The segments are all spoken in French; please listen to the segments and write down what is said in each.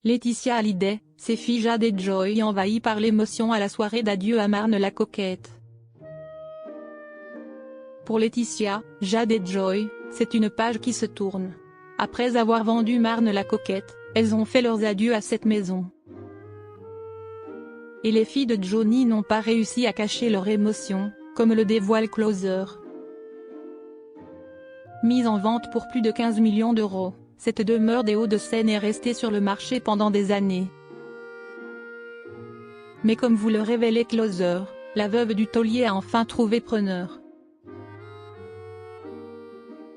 Laetitia Hallyday, ses filles Jade et Joy envahies par l'émotion à la soirée d'adieu à Marne la coquette. Pour Laetitia, Jade et Joy, c'est une page qui se tourne. Après avoir vendu Marne la coquette, elles ont fait leurs adieux à cette maison. Et les filles de Johnny n'ont pas réussi à cacher leur émotion, comme le dévoile Closer. Mise en vente pour plus de 15 millions d'euros, cette demeure des Hauts-de-Seine est restée sur le marché pendant des années. Mais comme vous le révélait Closer, la veuve du taulier a enfin trouvé preneur.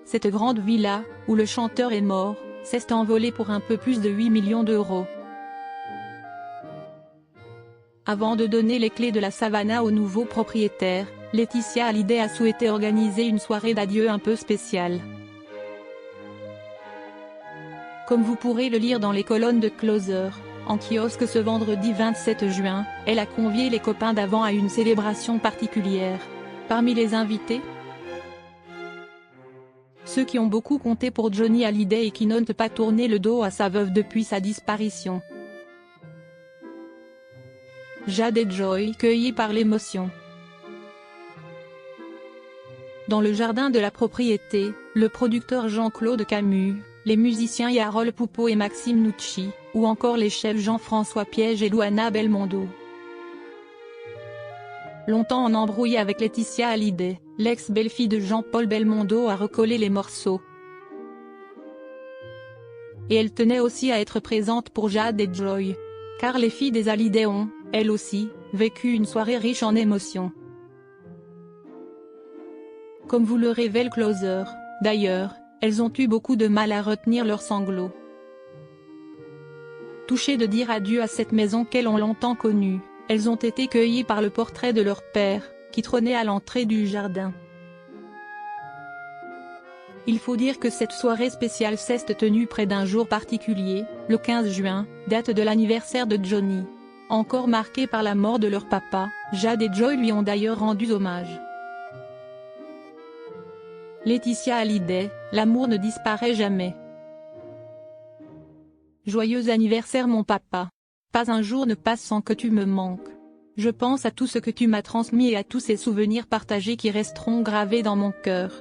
Cette grande villa, où le chanteur est mort, s'est envolée pour un peu plus de 8 millions d'euros. Avant de donner les clés de la Savannah au nouveau propriétaire, Laetitia Hallyday a souhaité organiser une soirée d'adieu un peu spéciale. Comme vous pourrez le lire dans les colonnes de Closer, en kiosque ce vendredi 27 juin, elle a convié les copains d'avant à une célébration particulière. Parmi les invités, ceux qui ont beaucoup compté pour Johnny Hallyday et qui n'osent pas tourner le dos à sa veuve depuis sa disparition. Jade et Joy cueillis par l'émotion. Dans le jardin de la propriété, le producteur Jean-Claude Camus, les musiciens Yarol Poupeau et Maxime Nucci, ou encore les chefs Jean-François Piège et Luana Belmondo. Longtemps en embrouille avec Laetitia Hallyday, l'ex-belle-fille de Jean-Paul Belmondo a recollé les morceaux. Et elle tenait aussi à être présente pour Jade et Joy. Car les filles des Hallyday ont, elles aussi, vécu une soirée riche en émotions. Comme vous le révèle Closer, d'ailleurs, elles ont eu beaucoup de mal à retenir leurs sanglots. Touchées de dire adieu à cette maison qu'elles ont longtemps connue, elles ont été cueillies par le portrait de leur père, qui trônait à l'entrée du jardin. Il faut dire que cette soirée spéciale s'est tenue près d'un jour particulier, le 15 juin, date de l'anniversaire de Johnny. Encore marqué par la mort de leur papa, Jade et Joy lui ont d'ailleurs rendu hommage. Laetitia Hallyday, l'amour ne disparaît jamais. Joyeux anniversaire mon papa. Pas un jour ne passe sans que tu me manques. Je pense à tout ce que tu m'as transmis et à tous ces souvenirs partagés qui resteront gravés dans mon cœur.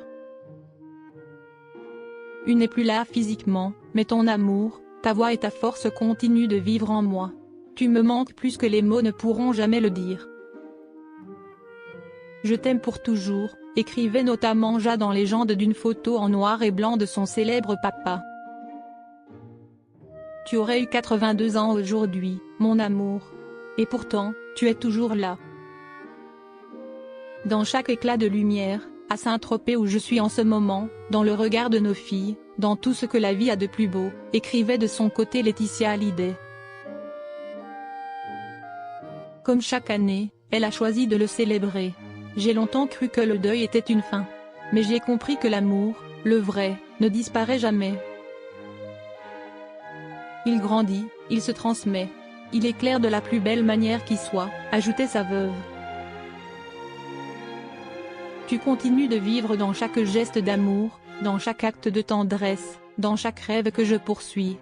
Tu n'es plus là physiquement, mais ton amour, ta voix et ta force continuent de vivre en moi. Tu me manques plus que les mots ne pourront jamais le dire. Je t'aime pour toujours, écrivait notamment Jade en légende d'une photo en noir et blanc de son célèbre papa. Tu aurais eu 82 ans aujourd'hui, mon amour. Et pourtant, tu es toujours là. Dans chaque éclat de lumière, à Saint-Tropez où je suis en ce moment, dans le regard de nos filles, dans tout ce que la vie a de plus beau, écrivait de son côté Laetitia Hallyday. Comme chaque année, elle a choisi de le célébrer. J'ai longtemps cru que le deuil était une fin. Mais j'ai compris que l'amour, le vrai, ne disparaît jamais. Il grandit, il se transmet. Il éclaire de la plus belle manière qui soit, ajoutait sa veuve. Tu continues de vivre dans chaque geste d'amour, dans chaque acte de tendresse, dans chaque rêve que je poursuis.